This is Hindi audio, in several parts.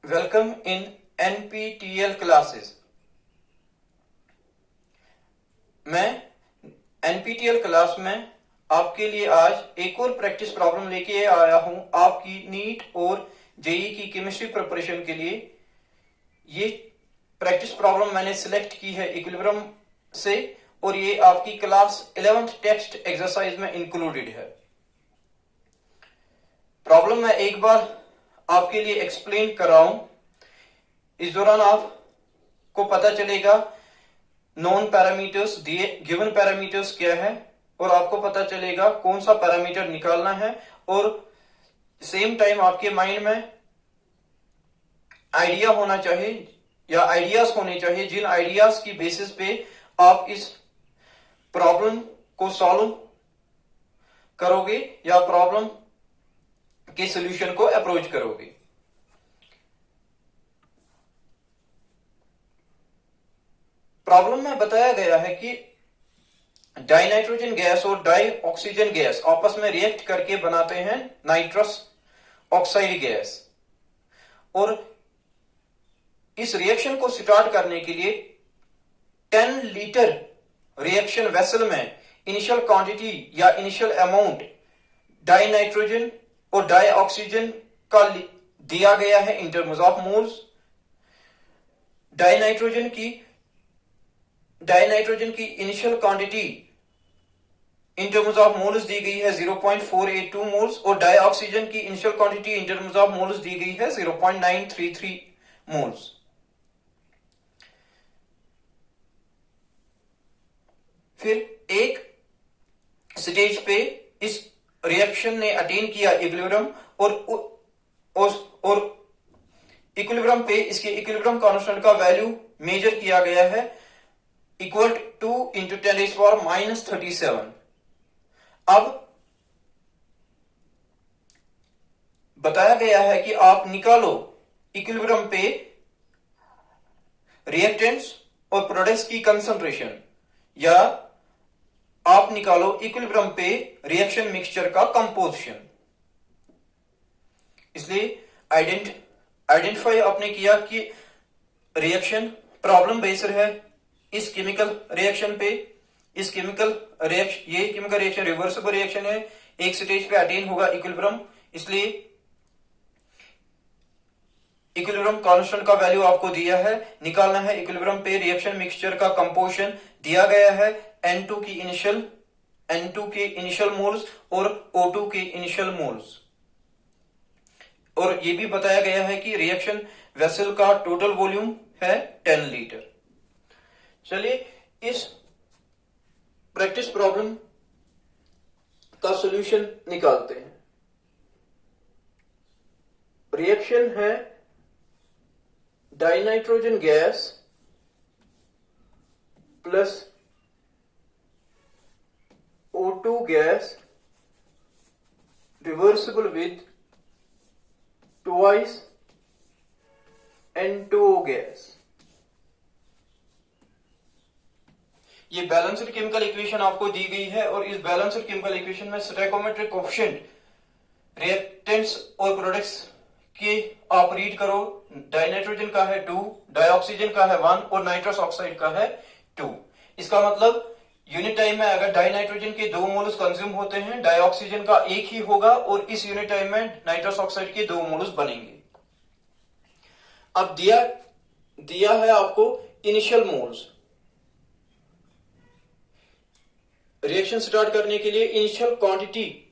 Welcome in NPTEL classes. मैं NPTEL क्लास में आपके लिए आज एक और प्रैक्टिस प्रॉब्लम लेके आया हूं आपकी नीट और जेई की केमिस्ट्री प्रिपरेशन के लिए। ये प्रैक्टिस प्रॉब्लम मैंने सिलेक्ट की है इक्विलिब्रियम से और ये आपकी क्लास 11th टेक्स्ट एक्सरसाइज में इंक्लूडेड है। प्रॉब्लम मैं एक बार आपके लिए एक्सप्लेन कर रहा हूं, इस दौरान आपको पता चलेगा नॉन पैरामीटर्स दिए गिवन पैरामीटर्स क्या है और आपको पता चलेगा कौन सा पैरामीटर निकालना है और सेम टाइम आपके माइंड में आइडिया होना चाहिए या आइडियाज होने चाहिए जिन आइडियाज की बेसिस पे आप इस प्रॉब्लम को सॉल्व करोगे या प्रॉब्लम के सॉल्यूशन को अप्रोच करोगे। प्रॉब्लम में बताया गया है कि डाइनाइट्रोजन गैस और डाई ऑक्सीजन गैस आपस में रिएक्ट करके बनाते हैं नाइट्रस ऑक्साइड गैस और इस रिएक्शन को स्टार्ट करने के लिए 10 लीटर रिएक्शन वेसल में इनिशियल क्वांटिटी या इनिशियल अमाउंट डाइनाइट्रोजन और डाई ऑक्सीजन का दिया गया है in terms of moles. Dinitrogen की initial quantity in terms of moles दी गई है 0.482 मोल्स और डाई ऑक्सीजन की initial quantity in terms of moles दी गई है 0.933 मोल्स। फिर एक स्टेज पे इस रिएक्शन ने अटेन किया इक्विलिब्रियम और इक्विलिब्रियम पे इसके इक्विलिब्रियम कांस्टेंट का वैल्यू मेजर किया गया है इक्वल टू 2 × 10⁻⁻37। अब बताया गया है कि आप निकालो इक्विलिब्रियम पे रिएक्टेंट्स और प्रोडक्ट्स की कंसंट्रेशन या आप निकालो इक्विलिब्रियम पे रिएक्शन मिक्सचर का कंपोजिशन। इसलिए आइडेंटिफाई आपने किया कि रिएक्शन प्रॉब्लम बेस्ड है इस केमिकल रिएक्शन पे। इस केमिकल रिएक्शन रिवर्सिबल रिएक्शन है, एक स्टेज पे अटेन होगा इक्विलिब्रियम, इसलिए इक्विलिब्रियम कांस्टेंट का वैल्यू आपको दिया है, निकालना है इक्विलिब्रियम पे रिएक्शन मिक्सचर का कंपोजिशन दिया गया है N2 के इनिशियल मोल्स और O2 के इनिशियल मोल्स और ये भी बताया गया है कि रिएक्शन वेसल का टोटल वॉल्यूम है 10 लीटर। चलिए इस प्रैक्टिस प्रॉब्लम का सॉल्यूशन निकालते हैं। रिएक्शन है dinitrogen gas plus O2 gas reversible with twice N2O gas. ये बैलेंस्ड केमिकल इक्वेशन आपको दी गई है और इस बैलेंस्ड केमिकल इक्वेशन में स्टोइकोमेट्रिक कोएफिशिएंट रिएक्टेंट्स और प्रोडक्ट्स के आप रीड करो। डाइनाइट्रोजन का है 2, डाइऑक्सीजन का है 1 और नाइट्रस ऑक्साइड का है 2। इसका मतलब यूनिट टाइम में अगर डाइनाइट्रोजन के 2 मोल्स कंज्यूम होते हैं, डाइऑक्सीजन का 1 ही होगा और इस यूनिट टाइम में नाइट्रस ऑक्साइड के 2 मोल्स बनेंगे। अब दिया है आपको इनिशियल मोल्स। रिएक्शन स्टार्ट करने के लिए initial quantity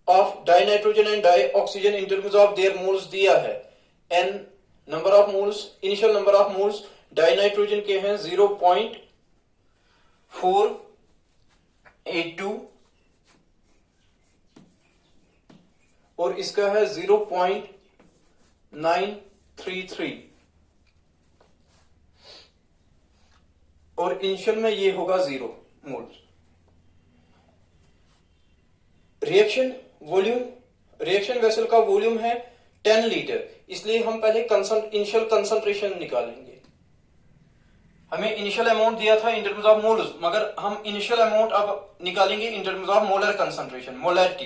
of dinitrogen and dioxygen in terms of their moles दिया है n number of moles. Initial number of moles dinitrogen के हैं 0.482 और इसका है 0.933 और इनिशियल में ये होगा 0 मोल्स। रिएक्शन वेसल का वॉल्यूम है 10 लीटर, इसलिए हम पहले इनिशियल कंसंट्रेशन निकालेंगे। हमें इनिशियल अमाउंट दिया था इन टर्म्स ऑफ मोल्स, मगर हम इनिशियल अमाउंट अब निकालेंगे इन terms of molar concentration, molarity.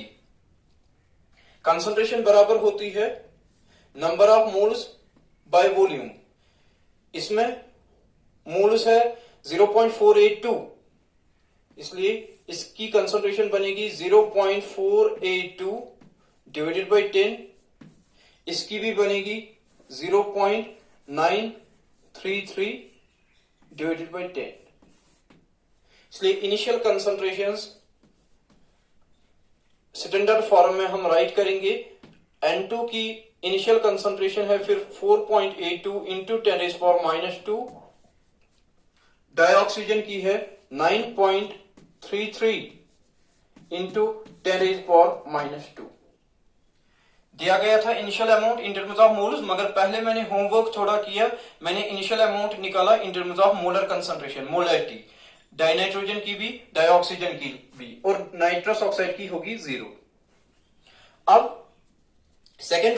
Concentration बराबर होती है number of moles by volume, इसमें मोल्स है 0.482, इसलिए इसकी कंसंट्रेशन बनेगी 0.482 डिवाइडेड बाय 10, इसकी भी बनेगी 0.933 डिवाइडेड बाय 10। इसलिए इनिशियल कंसंट्रेशंस स्टैंडर्ड फॉर्म में हम राइट करेंगे। N2 की इनिशियल कंसंट्रेशन है फिर 4.82 इंटू 10⁻⁻², डाइऑक्सीजन की है 9.33 इंटू 10⁻²। दिया गया था initial amount in terms of moles, मगर पहले मैंने होमवर्क थोड़ा किया, मैंने इनिशियल अमाउंट निकाला इन terms of molar concentration, molarity, dinitrogen की भी, डाइऑक्सीजन की भी, और नाइट्रस ऑक्साइड की होगी 0। अब सेकेंड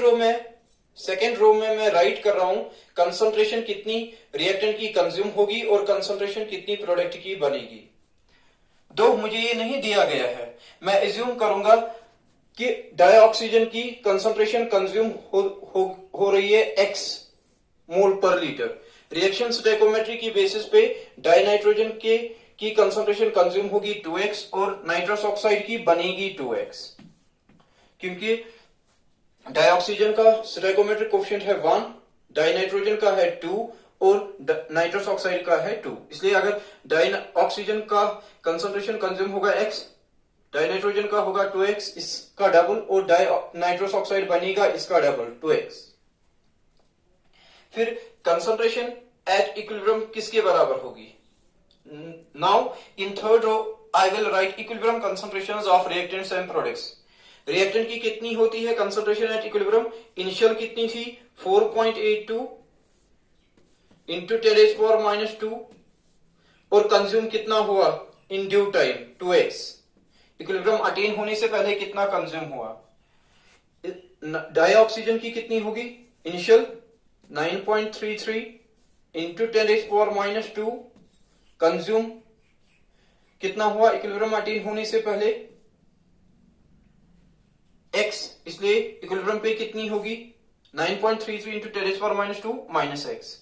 रो में मैं राइट कर रहा हूं कंसंट्रेशन कितनी रिएक्टेंट की कंज्यूम होगी और कंसंट्रेशन कितनी प्रोडक्ट की बनेगी। दो मुझे ये नहीं दिया गया है, मैं एज्यूम करूंगा कि डाइऑक्सीजन की कंसंट्रेशन कंज्यूम हो रही है x मोल पर लीटर। रिएक्शन स्टोइकोमेट्री की बेसिस पे डाइनाइट्रोजन की कंसंट्रेशन कंज्यूम होगी 2x और नाइट्रस ऑक्साइड की बनेगी 2x, क्योंकि डाइऑक्सीजन का स्टोइकोमेट्रिक कोएफिशिएंट है 1, डाइनाइट्रोजन का है 2 और नाइट्रस ऑक्साइड का है 2। इसलिए अगर डाइऑक्सीजन का कंसंट्रेशन कंज्यूम होगा x, डाइनाइट्रोजन का होगा 2x, इसका डबल, और नाइट्रस ऑक्साइड बनेगा इसका डबल 2x। फिर कंसंट्रेशन एट इक्विलिब्रियम किसके बराबर होगी? Now in third row I will write equilibrium concentrations of reactants and products. Reactant की कितनी होती है कंसंट्रेशन एट इक्विलिब्रियम? इनिशियल कितनी थी? 4.82 इंटू 10⁻², और कंज्यूम कितना हुआ in due time? 2x। Equilibrium attain होने से पहले कितना कंज्यूम हुआ? डाइऑक्सीजन की कितनी होगी? इनिशियल 9.33 इंटू 10⁻², कंज्यूम कितना हुआ इक्विलिब्रियम अटेन होने से पहले? x, इसलिए इक्विलिब्रियम पे कितनी होगी? 9.33 इंटू 10⁻² माइनस x।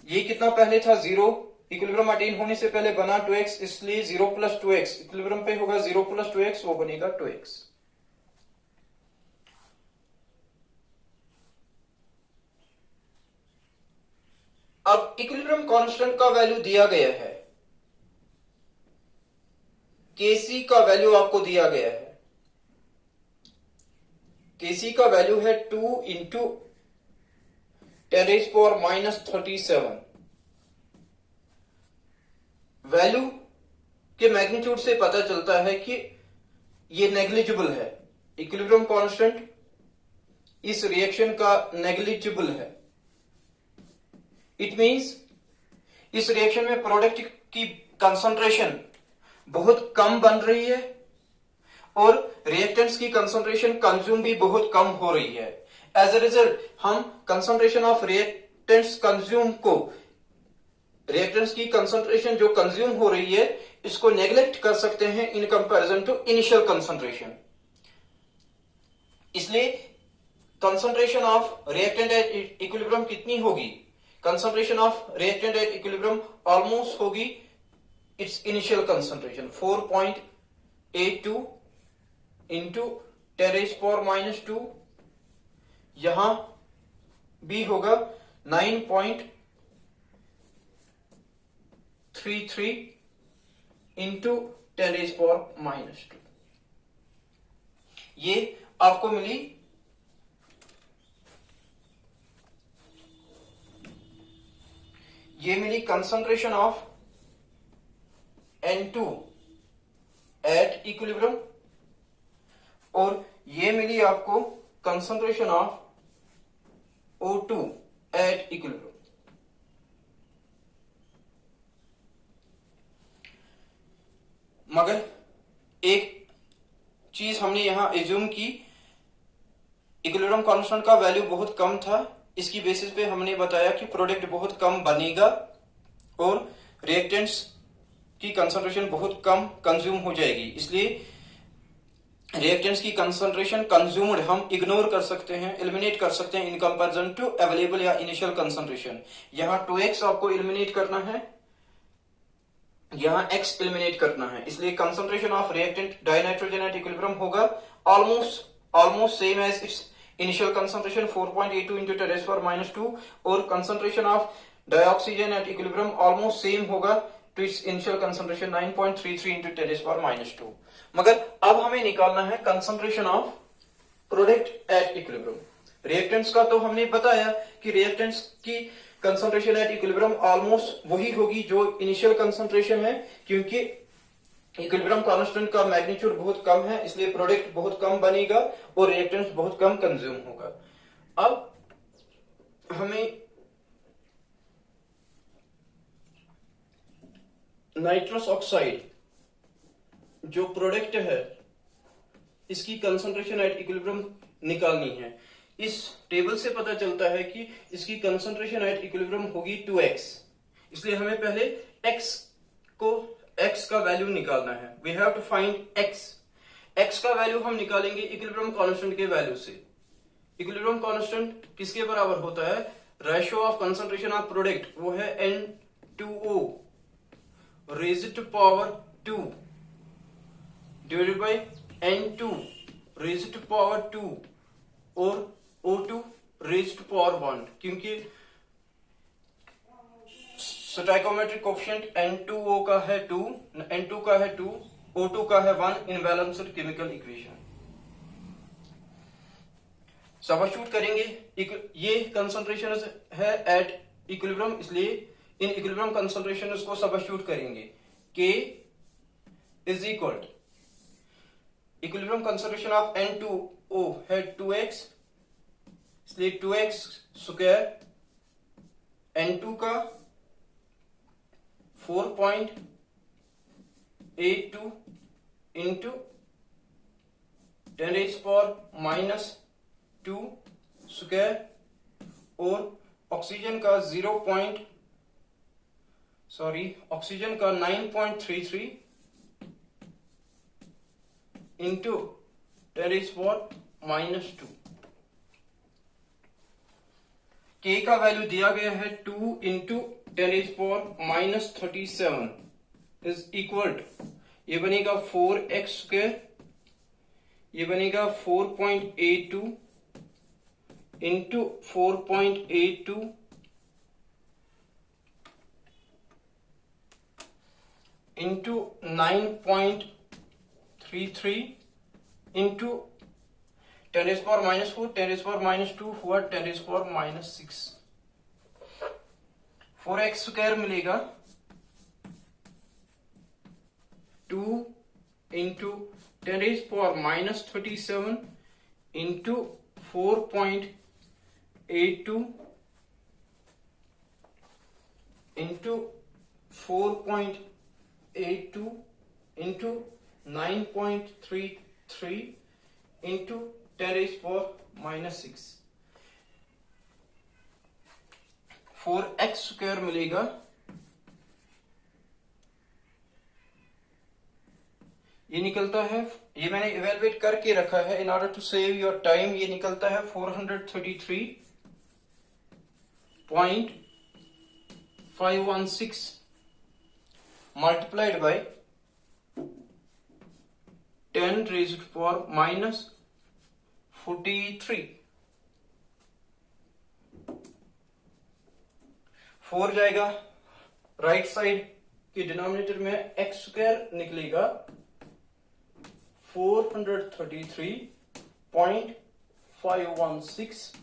ये कितना पहले था? 0। इक्विलिब्रियम अटेन होने से पहले बना 2x, इसलिए 0 + 2x। इक्विलिब्रियम पे होगा 0 + 2x, वो बनेगा 2x। अब इक्विलिब्रियम कांस्टेंट का वैल्यू दिया गया है, Kc का वैल्यू आपको दिया गया है। Kc का वैल्यू है 2 इंटू 10⁻37। वैल्यू के मैग्नीट्यूड से पता चलता है कि ये नेग्लिजिबल है। इक्विलिब्रियम कांस्टेंट इस रिएक्शन का नेग्लिजिबल है। इट मींस इस रिएक्शन में प्रोडक्ट की कंसंट्रेशन बहुत कम बन रही है और रिएक्टेंट्स की कंसंट्रेशन कंज्यूम भी बहुत कम हो रही है। एज ए रिजल्ट हम कंसंट्रेशन ऑफ रिएक्टेंट्स कंज्यूम को, रिएक्टेंट्स की कंसंट्रेशन जो कंज्यूम हो रही है, इसको नेग्लेक्ट कर सकते हैं in comparison to initial concentration. इसलिए concentration of reactant at equilibrium कितनी होगी? Concentration of reactant at equilibrium almost होगी इट्स इनिशियल कंसंट्रेशन 4.82 इंटू 10⁻², यहां भी होगा 9.33 इंटू 10⁻²। ये आपको मिली concentration of N2 at equilibrium, और ये मिली आपको concentration of O2 at equilibrium. मगर एक चीज हमने यहां एज्यूम की, इक्विलिब्रियम कांस्टेंट का वैल्यू बहुत कम था, इसकी बेसिस पे हमने बताया कि प्रोडक्ट बहुत कम बनेगा और रिएक्टेंट्स की कंसंट्रेशन बहुत कम कंज्यूम हो जाएगी। इसलिए रिएक्टेंट्स की कंसंट्रेशन कंज्यूम्ड हम इग्नोर कर सकते हैं, एलिमिनेट कर सकते हैं इन कंपैरिजन टू अवेलेबल या इनिशियल कंसंट्रेशन। यहां 2x आपको एलिमिनेट करना है, यहां x एलिमिनेट करना है, इसलिए concentration of reactant dinitrogen at equilibrium होगा almost same as its initial concentration 4.82 into 10⁻⁻2 और concentration of dioxygen at equilibrium almost same होगा to its initial concentration 9.33 into 10⁻²। मगर अब हमें निकालना है concentration of product at equilibrium. Reactants का तो हमने बताया कि रिएक्टेंट्स की कंसंट्रेशन एट इक्विलिब्रियम ऑलमोस्ट वही होगी जो इनिशियल कंसंट्रेशन है, क्योंकि इक्विलिब्रियम कांस्टेंट का मैग्नीट्यूड बहुत कम है, इसलिए प्रोडक्ट बहुत कम बनेगा और रिएक्टेंट्स बहुत कम कंज्यूम होगा। अब हमें नाइट्रस ऑक्साइड जो प्रोडक्ट है इसकी कंसंट्रेशन एट इक्विलिब्रियम निकालनी है। इस टेबल से पता चलता है कि इसकी कंसंट्रेशन एट इक्विलिब्रियम होगी 2x, इसलिए हमें पहले x का वैल्यू निकालना है। We have to find x का वैल्यू हम निकालेंगे इक्विलिब्रियम कांस्टेंट के वैल्यू से। इक्विलिब्रियम कांस्टेंट किसके बराबर होता है? Ratio of concentration of product, वो है N2O raised to power 2 divided by N2 raised to power 2 और O2 रेज्ड टू पावर 1, क्योंकि स्टोइकोमेट्रिक कोएफिशिएंट N2O का है 2, N2 का है 2, O2 का है 1 इन बैलेंस्ड केमिकल इक्वेशन। सब्स्टिट्यूट करेंगे, ये कंसंट्रेशन है एट इक्विलिब्रियम, इसलिए इन इक्विलिब्रियम कंसंट्रेशन को सब्स्टिट्यूट करेंगे। K is equal equilibrium concentration of N2O है 2x, इसलिए 2x स्क्वायर N2 का 4.82 इंटू 10⁻⁻2 स्क्वायर और ऑक्सीजन का 9.33 इंटू 10⁻²। K का वैल्यू दिया गया है 2 इंटू 10⁻⁻37 इज इक्वल टू, ये बनेगा 4x स्क्वायर, ये बनेगा 4.82 इंटू 4.82 इंटू 9.33 इंटू 10⁻⁻4, 10⁻⁻2 हुआ 10⁻⁻6। 4x स्क्वायर मिलेगा 2 into 10⁻⁻37 into 4.82 into 4.82 into 9.33 into 10⁻⁻6। 4x square मिलेगा, ये निकलता है, ये मैंने इवेलुएट करके रखा है in order to save your time, ये निकलता है 433.516 मल्टीप्लाइड बाय 10⁻⁻43। 4 जाएगा राइट साइड के डिनोमिनेटर में, x स्क्वायर निकलेगा 433.516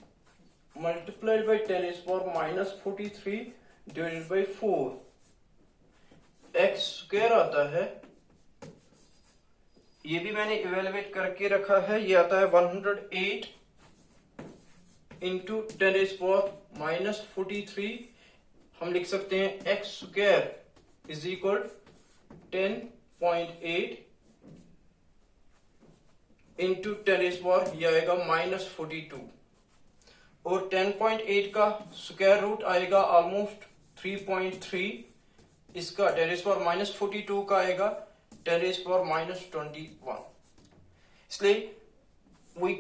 multiplied by 10⁻⁻43 divided by 4। x square आता है, ये भी मैंने इवेलुएट करके रखा है, ये आता है 108 इंटू 10⁻⁻43। हम लिख सकते हैं x square is equal 10.8 into 10⁻, ये आएगा -42 और 10.8 का स्क्वायर रूट आएगा ऑलमोस्ट 3.3, इसका 10⁻⁻42 का आएगा 10⁻21। इसलिए we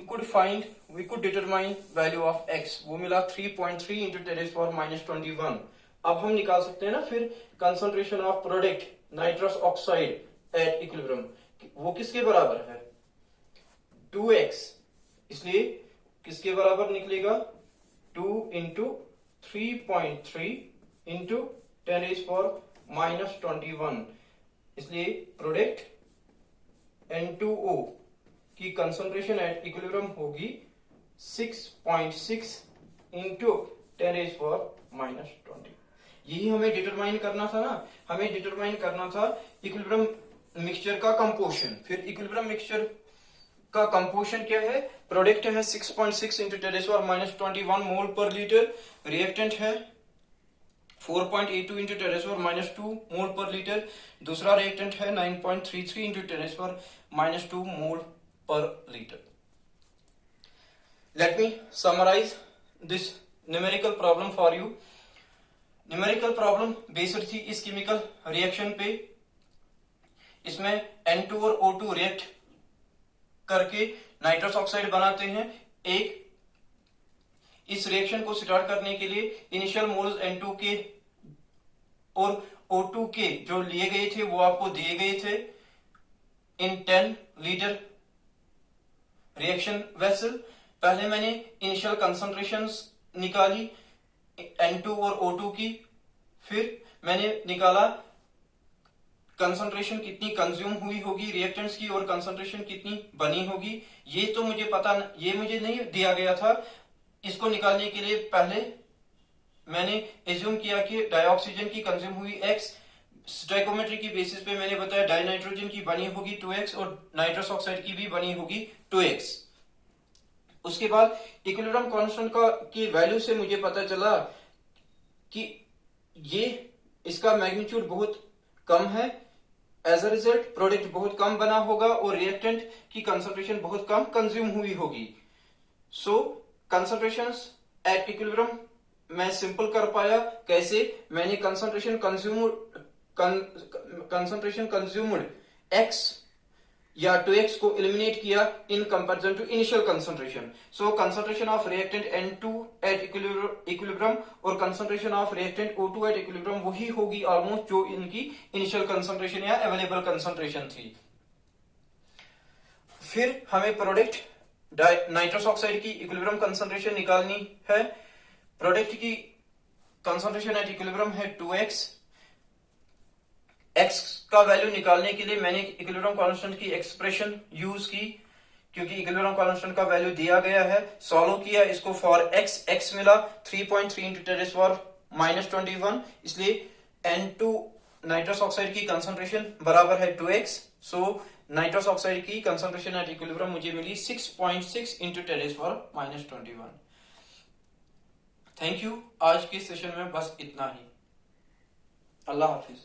could determine value of x, वो मिला 3.3 into 10 raised power minus 21। अब हम निकाल सकते हैं ना फिर concentration of product nitrous oxide at equilibrium, वो किसके बराबर है 2x, इसलिए किसके बराबर निकलेगा 2 into 3.3 into 10 raised power minus 21, इसलिए प्रोडक्ट N2O की कंसंट्रेशन एट इक्विलिब्रियम होगी 6.6 इंटू 10 raised power minus 20। यही हमें डिटरमाइन करना था ना, हमें डिटरमाइन करना था इक्विलिब्रियम मिक्सचर का कंपोजिशन। फिर इक्विलिब्रियम मिक्सचर का कंपोजिशन क्या है, प्रोडक्ट है 6.6 इंटू 10 raised power minus 21 मोल पर लीटर, रिएक्टेंट है 4.82 इंटू 10 raised power minus 2 मोल पर लीटर, दूसरा रिएक्टेंट है 9.33 into 10 raised power minus 2 mole per liter। Let me summarize this numerical problem for you। Numerical problem based थी इस केमिकल रिएक्शन पे। इसमें N2 और O2 रिएक्ट करके नाइट्रस ऑक्साइड बनाते हैं। इस रिएक्शन को स्टार्ट करने के लिए इनिशियल मोल्स N2 के और O2 के जो लिए गए थे वो आपको दिए गए थे इन 10 लीटर रिएक्शन वेसल। पहले मैंने इनिशियल कंसंट्रेशंस निकाली N2 और O2 की, फिर मैंने निकाला कंसंट्रेशन कितनी कंज्यूम हुई होगी रिएक्टेंट्स की और कंसंट्रेशन कितनी बनी होगी। ये तो मुझे पता, ये मुझे नहीं दिया गया था। इसको निकालने के लिए पहले मैंने एज्यूम किया कि डाइऑक्सीजन की कंज्यूम हुई x, स्टोइकोमेट्री की बेसिस पे मैंने बताया डाइनाइट्रोजन की बनी होगी 2x और नाइट्रस ऑक्साइड की भी बनी होगी 2x। उसके बाद इक्विलिब्रियम कांस्टेंट की वैल्यू से मुझे पता चला कि ये इसका मैग्नीट्यूड बहुत कम है, एज अ रिजल्ट प्रोडक्ट बहुत कम बना होगा और रिएक्टेंट की कंसंट्रेशन बहुत कम कंज्यूम हुई होगी। सो कंसंट्रेशंस एट इक्विलिब्रियम मैं सिंपल कर पाया। कैसे? मैंने कंसंट्रेशन कंज्यूम्ड x या 2x को एलिमिनेट किया in comparison to initial concentration. So concentration of reactant N2 at equilibrium और concentration of reactant O2 at equilibrium वही होगी ऑलमोस्ट जो इनकी इनिशियल कंसंट्रेशन या अवेलेबल कंसंट्रेशन थी। फिर हमें प्रोडक्ट नाइट्रस ऑक्साइड की इक्विलिब्रियम कंसंट्रेशन निकालनी है। प्रोडक्ट की कंसंट्रेशन एट इक्विलिब्रियम है 2x। x का वैल्यू निकालने के लिए मैंने इक्विलिब्रियम कांस्टेंट की एक्सप्रेशन यूज की, क्योंकि इक्विलिब्रियम कांस्टेंट का वैल्यू दिया गया है। सॉल्व किया इसको फॉर x मिला 3.3 इंटू 10 raised power minus 21, इसलिए N2 नाइट्रस ऑक्साइड की कंसंट्रेशन बराबर है 2x। सो नाइट्रस ऑक्साइड की कंसंट्रेशन एट इक्विलिब्रियम मुझे मिली 6.6 into 10 raised power minus 21। Thank you. आज के सेशन में बस इतना ही। अल्लाह हाफिज।